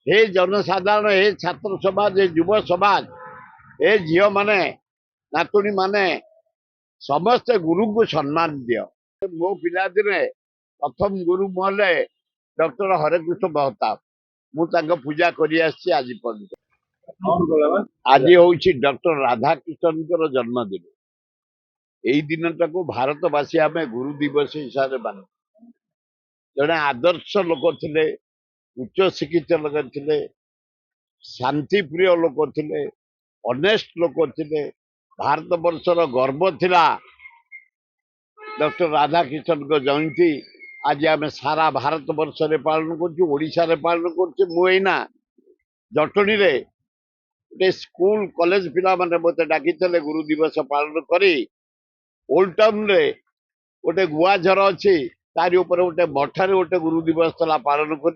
हे जनसाधारण, हे छात्र समाज, हे युव समाज, हे झील माने नातुणी माने समस्ते गुरु को सम्मान दियो। मो पिला दिने प्रथम गुरु मोहले डॉक्टर हरेकृष्ण महताब मुझे पूजा करी आज पर्यटन। आज हूँ डॉक्टर राधाकृष्णन जन्मदिन। यही दिन टाक भारतवासी आम गुरु दिवस हिसाब से मान जड़े आदर्श लोक थे, उच्च शिक्षित लोक थे, शांति प्रिय लोक थे, ऑनेस्ट लोक थे, भारत वर्षर गर्व थिला। डॉक्टर राधाकृष्णन को जयंती आज आम सारा भारत वर्ष रे पालन कर पालन करना जटणी रे गोटे स्कूल कॉलेज पिला माने मते डाकी गुरु दिवस पालन करी ओल्ड टाउन रे गोटे गुआझर अच्छी तारी ऊपर गोटे मठारे गोटे गुरु दिवस पालन कर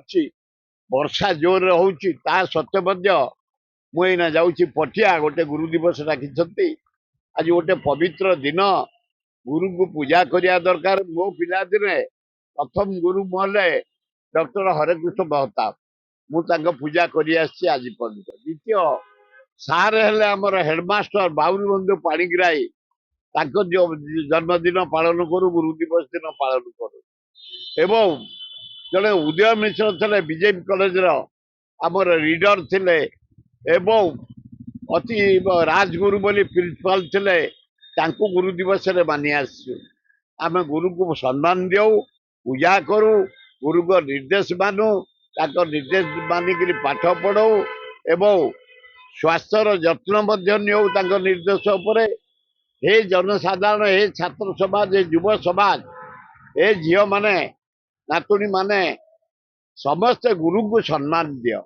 वर्षा जोर होउची ता सत्य मध्य मुना जाऊँगी पटिया गोटे गुरु दिवस डाकी आज गोटे पवित्र दिन गुरु को पूजा करिया दरकार। मो पिला दिने प्रथम गुरु मोहले डॉक्टर हरेकृष्ण महताब मुझे पूजा करी आज पर्यटन। द्वितीय सार हेले आमर हेडमास्टर बाउरी बंधु पाणिग्राही जन्मदिन पालन करू, गुरु दिवस दिन पालन करू। एवं जड़े उदय मिश्र थे बीजेपी कॉलेज आमर रीडर थे एवं अति राजगुरु बोली प्रिंसिपाल थे तांको गुरु दिवस रे मानि आसु। आम गुरु को सम्मान देऊ, पूजा करू, गुरु को निर्देश मानु, निर्देश मानिक पाठ पढ़ाऊ एवं स्वास्थ्यर जत्न निर्देश उपरे। हे जनसाधारण, हे छात्र समाज, हे युव समाज, हे झील माने नातुणी माने समस्ते गुरु को सम्मान दियो,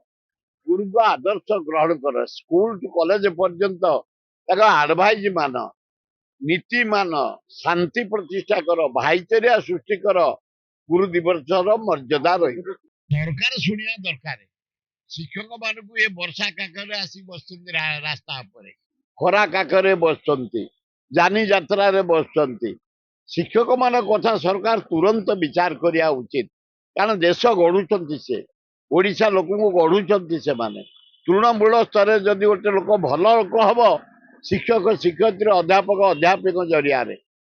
गुरु को आदर्श ग्रहण कर, स्कूल टू कॉलेज पर्यंत एडवाइज मान, नीति मान, शांति प्रतिष्ठा कर, भाईचारा सृष्टि कर। गुरु दिवस मर्यादा रही सरकार शुणिया दरकार। शिक्षक मान को ये वर्षा काकरे आसी बस रास्ता पर, खरा काकरे बस, जानी यात्रा रे बस। शिक्षक मान कथा सरकार तुरंत विचार करिया उचित, कारण देश गढ़ुंट से ओडिशा लोक को गढ़ुंट से माने तृणमूल स्तर जदि गोटे लोक भल लोक हम शिक्षक शिक्षयित्री अध्यापक अध्यापक जरिया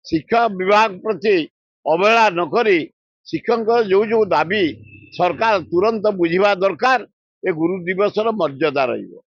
शिक्षा विभाग प्रति अवहेला नक शिक्षक जो जो दाबी सरकार तुरंत बुझा दरकार। ए गुरु दिवस मर्यादा रही।